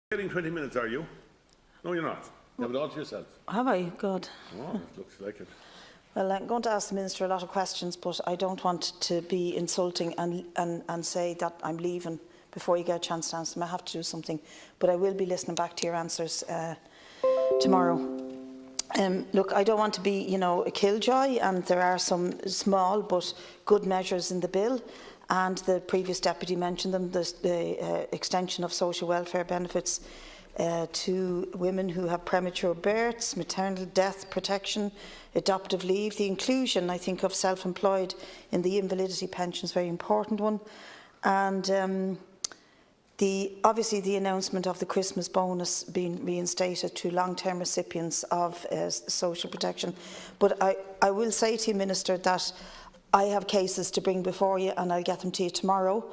Getting 20 minutes, are you? No, you're not. You have it all to yourself. Have I? God. Oh, it looks like it. Well, I'm going to ask the Minister a lot of questions, but I don't want to be insulting and say that I'm leaving before you get a chance to answer them. I have to do something, but I will be listening back to your answers tomorrow. Look, I don't want to be, a killjoy, and there are some small but good measures in the bill, and the previous deputy mentioned them, the extension of social welfare benefits to women who have premature births, maternal death protection, adoptive leave, the inclusion, I think, of self-employed in the invalidity pension is a very important one, and obviously the announcement of the Christmas bonus being reinstated to long-term recipients of social protection. But I will say to you, Minister, that I have cases to bring before you, and I'll get them to you tomorrow,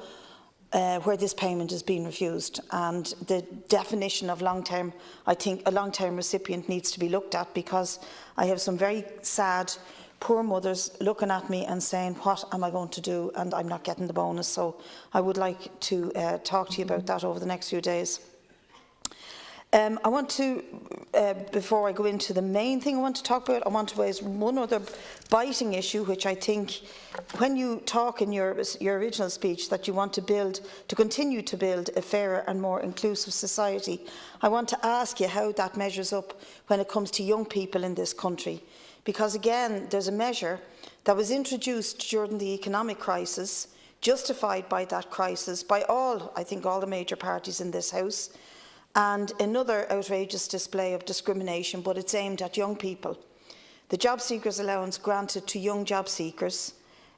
where this payment is being refused. And the definition of long-term, I think a long-term recipient needs to be looked at, because I have some very sad, poor mothers looking at me and saying, what am I going to do? And I'm not getting the bonus. So I would like to talk to you about that over the next few days. I want to, before I go into the main thing I want to talk about, I want to raise one other biting issue, which I think, when you talk in your original speech that you want to continue to build a fairer and more inclusive society, I want to ask you how that measures up when it comes to young people in this country. Because again, there's a measure that was introduced during the economic crisis, justified by that crisis, by I think all the major parties in this House, and another outrageous display of discrimination, but it's aimed at young people. The job seekers allowance granted to young job seekers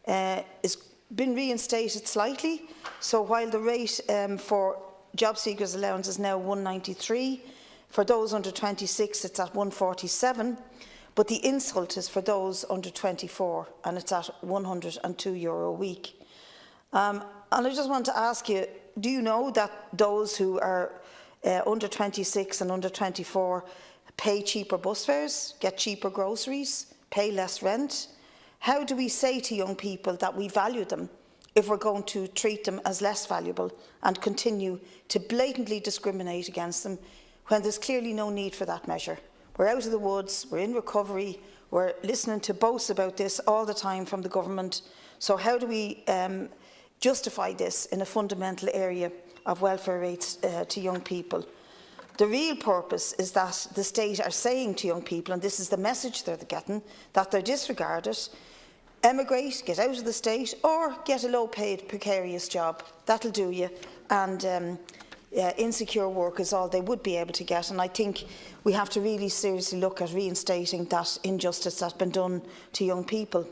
has been reinstated slightly. So while the rate for job seekers allowance is now £193, for those under 26 it's at £147, but the insult is for those under 24, and it's at €102 a week. And I just want to ask you, do you know that those who are under 26 and under 24 pay cheaper bus fares, get cheaper groceries, pay less rent? How do we say to young people that we value them if we're going to treat them as less valuable and continue to blatantly discriminate against them when there's clearly no need for that measure? We're out of the woods, we're in recovery, we're listening to boasts about this all the time from the government. So how do we justify this in a fundamental area of welfare rates to young people? The real purpose is that the state are saying to young people, and this is the message they're getting, that they're disregarded, emigrate, get out of the state, or get a low-paid, precarious job. That'll do you. And insecure work is all they would be able to get. And I think we have to really seriously look at reinstating that injustice that's been done to young people.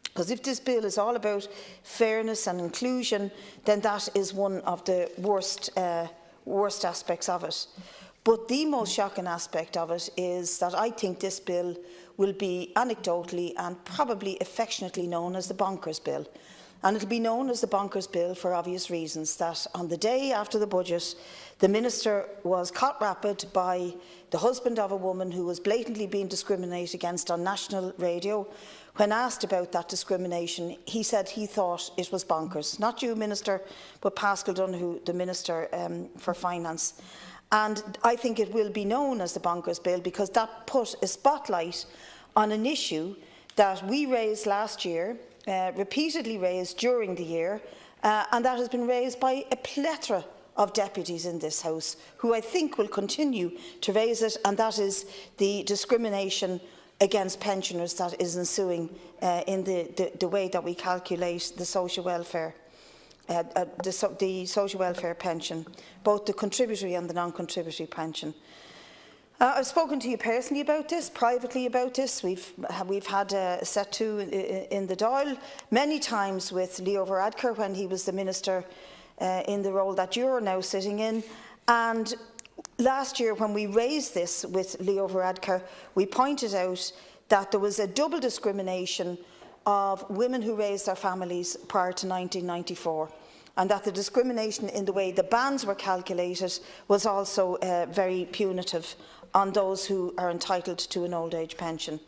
Because if this bill is all about fairness and inclusion, then that is one of the worst aspects of it. But the most shocking aspect of it is that I think this bill will be anecdotally and probably affectionately known as the bonkers bill. And it will be known as the bonkers bill for obvious reasons, that on the day after the budget, the Minister was caught red-handed by the husband of a woman who was blatantly being discriminated against on national radio. When asked about that discrimination, he said he thought it was bonkers. Not you, Minister, but Paschal Donoghue, the Minister for Finance. And I think it will be known as the bonkers bill because that put a spotlight on an issue that we raised last year, repeatedly raised during the year, and that has been raised by a plethora of deputies in this House, who I think will continue to raise it, and that is the discrimination against pensioners that is ensuing in the way that we calculate the social welfare, the social welfare pension, both the contributory and the non-contributory pension. I've spoken to you personally about this, privately about this. We've had a set to in the Dáil many times with Leo Varadkar when he was the Minister in the role that you're now sitting in. And last year, when we raised this with Leo Varadkar, we pointed out that there was a double discrimination of women who raised their families prior to 1994, and that the discrimination in the way the bands were calculated was also very punitive on those who are entitled to an old age pension.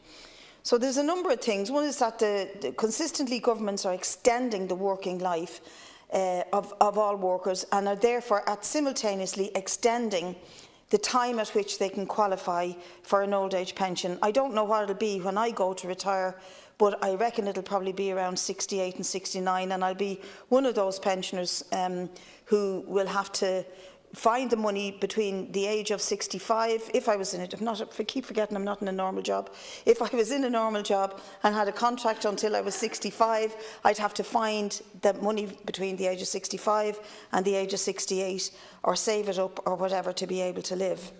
So there's a number of things. One is that consistently governments are extending the working life of all workers, and are therefore simultaneously extending the time at which they can qualify for an old age pension. I don't know what it'll be when I go to retire, but I reckon it'll probably be around 68 and 69, and I'll be one of those pensioners who will have to find the money between the age of 65, if I was in it, I keep forgetting I'm not in a normal job. If I was in a normal job and had a contract until I was 65, I'd have to find the money between the age of 65 and the age of 68, or save it up or whatever to be able to live.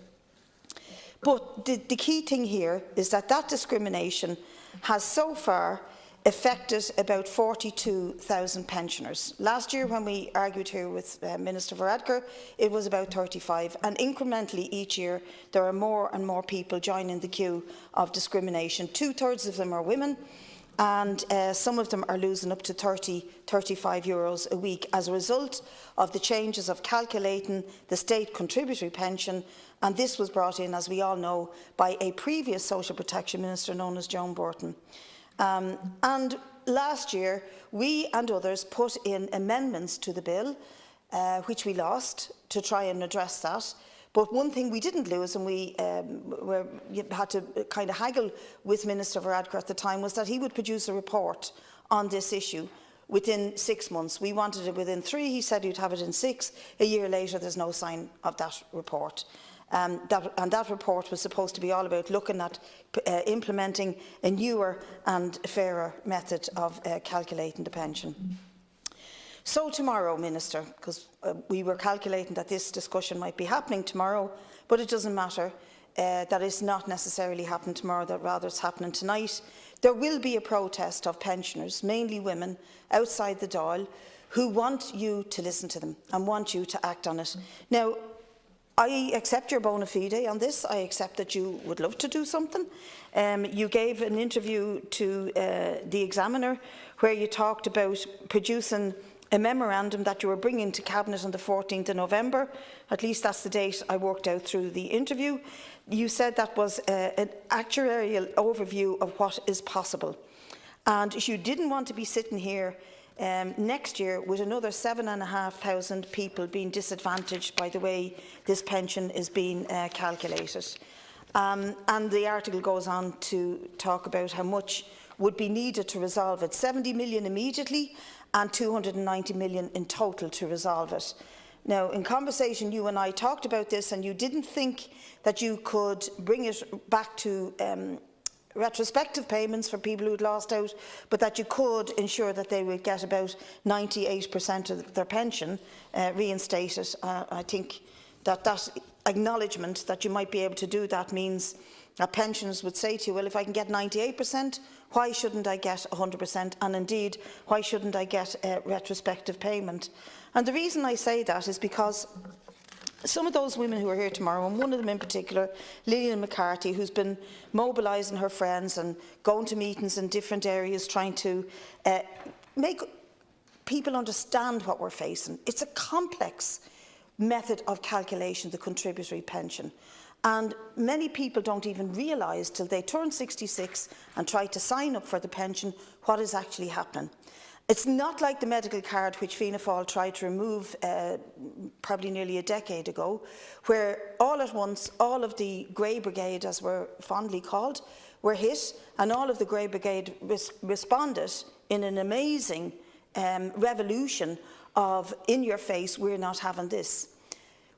But the key thing here is that discrimination has so far affected about 42,000 pensioners. Last year, when we argued here with Minister Varadkar, it was about 35, and incrementally each year there are more and more people joining the queue of discrimination. 2/3 of them are women, and some of them are losing up to 35 euros a week as a result of the changes of calculating the state contributory pension, and this was brought in, as we all know, by a previous social protection minister known as Joan Burton. And last year, we and others put in amendments to the bill, which we lost, to try and address that. But one thing we didn't lose, and we had to kind of haggle with Minister Varadkar at the time, was that he would produce a report on this issue within 6 months. We wanted it within 3. He said he'd have it in 6. A year later, there's no sign of that report. That report was supposed to be all about looking at implementing a newer and fairer method of calculating the pension. So tomorrow, Minister, because we were calculating that this discussion might be happening tomorrow, but it doesn't matter that it's not necessarily happening tomorrow, that rather it's happening tonight. There will be a protest of pensioners, mainly women, outside the Dáil, who want you to listen to them and want you to act on it. Now, I accept your bona fide on this. I accept that you would love to do something. You gave an interview to the Examiner where you talked about producing a memorandum that you were bringing to Cabinet on the 14th of November. At least that's the date I worked out through the interview. You said that was an actuarial overview of what is possible. And you didn't want to be sitting here next year with another 7,500 people being disadvantaged by the way this pension is being calculated. And the article goes on to talk about how much would be needed to resolve it. 70 million immediately and 290 million in total to resolve it. Now, in conversation, you and I talked about this, and you didn't think that you could bring it back to retrospective payments for people who'd lost out, but that you could ensure that they would get about 98% of their pension reinstated. I think that acknowledgement that you might be able to do that means that pensioners would say to you, well, if I can get 98%, why shouldn't I get 100%? And indeed, why shouldn't I get retrospective payment? And the reason I say that is because some of those women who are here tomorrow, and one of them in particular, Lillian McCarthy, who's been mobilising her friends and going to meetings in different areas, trying to make people understand what we're facing. It's a complex method of calculation, the contributory pension. And many people don't even realise till they turn 66 and try to sign up for the pension what is actually happening. It's not like the medical card which Fianna Fáil tried to remove probably nearly a decade ago, where all at once all of the Grey Brigade, as we're fondly called, were hit, and all of the Grey Brigade responded in an amazing revolution of in your face, we're not having this.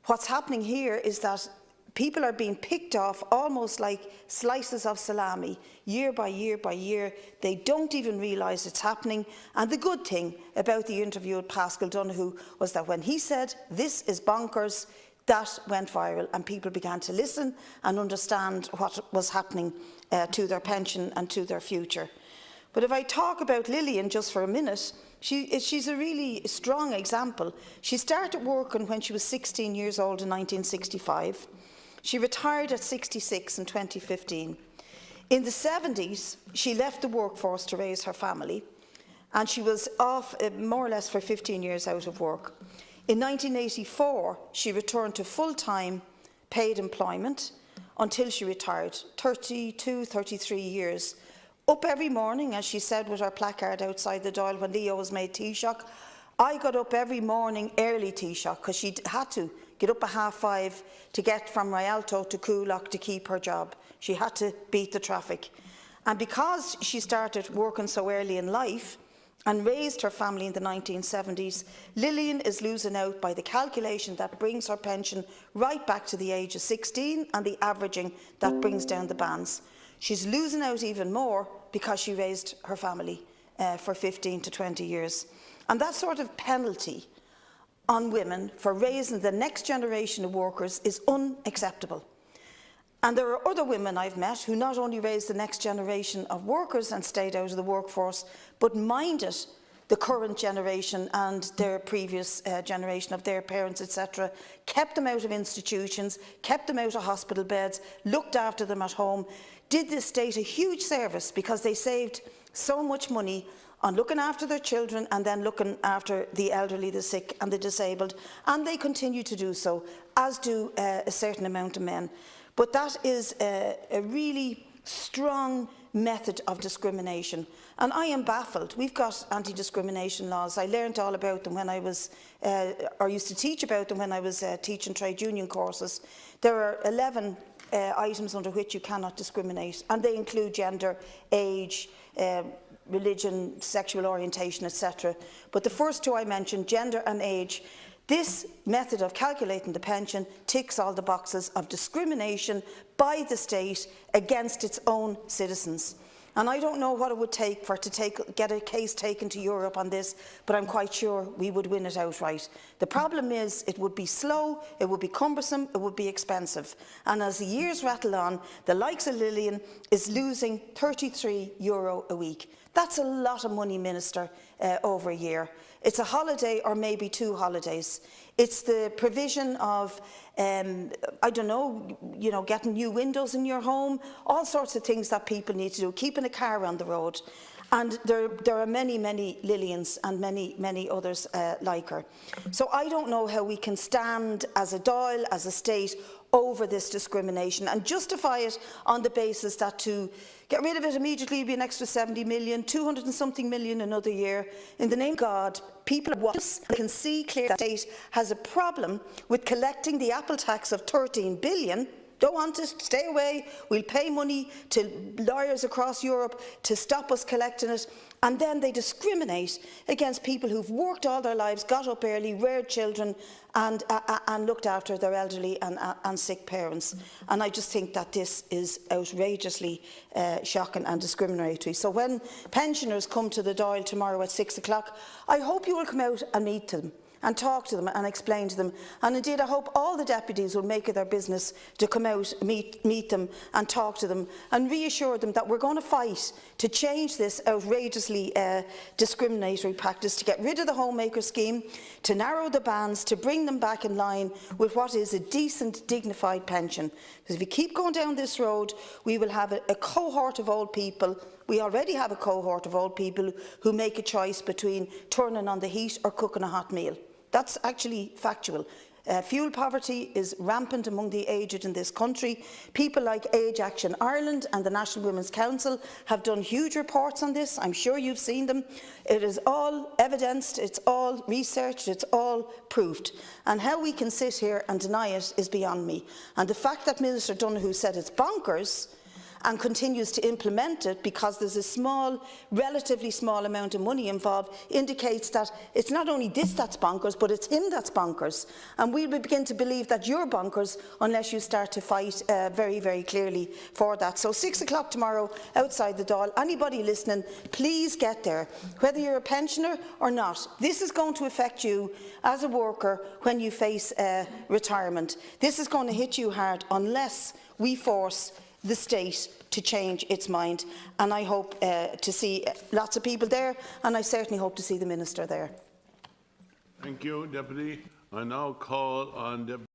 What's happening here is that people are being picked off almost like slices of salami, year by year by year. They don't even realise it's happening. And the good thing about the interview with Paschal Donoghue was that when he said, this is bonkers, that went viral and people began to listen and understand what was happening to their pension and to their future. But if I talk about Lillian just for a minute, she's a really strong example. She started working when she was 16 years old in 1965. She retired at 66 in 2015. In the 70s, she left the workforce to raise her family, and she was off more or less for 15 years out of work. In 1984, she returned to full-time paid employment until she retired, 32, 33 years. Up every morning, as she said with her placard outside the Dáil when Leo was made Taoiseach, I got up every morning early, Taoiseach, because she had to get up at 5:30 to get from Rialto to Coolock to keep her job. She had to beat the traffic. And because she started working so early in life and raised her family in the 1970s, Lillian is losing out by the calculation that brings her pension right back to the age of 16 and the averaging that brings down the bands. She's losing out even more because she raised her family for 15 to 20 years. And that sort of penalty on women for raising the next generation of workers is unacceptable. And there are other women I've met who not only raised the next generation of workers and stayed out of the workforce, but minded the current generation and their previous generation of their parents, etc., kept them out of institutions, kept them out of hospital beds, looked after them at home, did the state a huge service because they saved so much money on looking after their children and then looking after the elderly, the sick and the disabled, and they continue to do so, as do a certain amount of men. But that is a really strong method of discrimination, and I am baffled. We've got anti-discrimination laws. I learned all about them when I was, or used to teach about them when I was teaching trade union courses. There are 11 items under which you cannot discriminate, and they include gender, age, religion, sexual orientation, etc. But the first two I mentioned, gender and age, this method of calculating the pension ticks all the boxes of discrimination by the state against its own citizens. And I don't know what it would take for it to get a case taken to Europe on this, but I'm quite sure we would win it outright. The problem is it would be slow, it would be cumbersome, it would be expensive. And as the years rattle on, the likes of Lillian is losing €33 a week. That's a lot of money, Minister, over a year. It's a holiday or maybe 2 holidays. It's the provision of, I don't know, getting new windows in your home, all sorts of things that people need to do, keeping a car on the road. And there are many, many Lillians and many, many others like her. So I don't know how we can stand as a Dáil, as a state, over this discrimination and justify it on the basis that to get rid of it immediately would be an extra 70 million, 200 and something million another year. In the name of God, people can see clearly that the state has a problem with collecting the Apple tax of 13 billion. Don't want it, stay away, we'll pay money to lawyers across Europe to stop us collecting it, and then they discriminate against people who've worked all their lives, got up early, reared children and looked after their elderly and sick parents. And I just think that this is outrageously shocking and discriminatory. So when pensioners come to the Dáil tomorrow at 6 o'clock, I hope you will come out and meet them and talk to them and explain to them. And indeed, I hope all the deputies will make it their business to come out, meet them and talk to them and reassure them that we're going to fight to change this outrageously discriminatory practice, to get rid of the homemaker scheme, to narrow the bands, to bring them back in line with what is a decent, dignified pension. Because if we keep going down this road, we will have a cohort of old people. We already have a cohort of old people who make a choice between turning on the heat or cooking a hot meal. That's actually factual. Fuel poverty is rampant among the aged in this country. People like Age Action Ireland and the National Women's Council have done huge reports on this. I'm sure you've seen them. It is all evidenced, it's all researched, it's all proved. And how we can sit here and deny it is beyond me. And the fact that Minister Donoghue said it's bonkers and continues to implement it because there's a small, relatively small amount of money involved, indicates that it's not only this that's bonkers, but it's him that's bonkers. And we will begin to believe that you're bonkers unless you start to fight very, very clearly for that. So 6 o'clock tomorrow outside the Dáil. Anybody listening, please get there, whether you're a pensioner or not. This is going to affect you as a worker when you face retirement. This is going to hit you hard unless we force the state to change its mind, and I hope to see lots of people there, and I certainly hope to see the Minister there. Thank you, Deputy. I now call on Deputy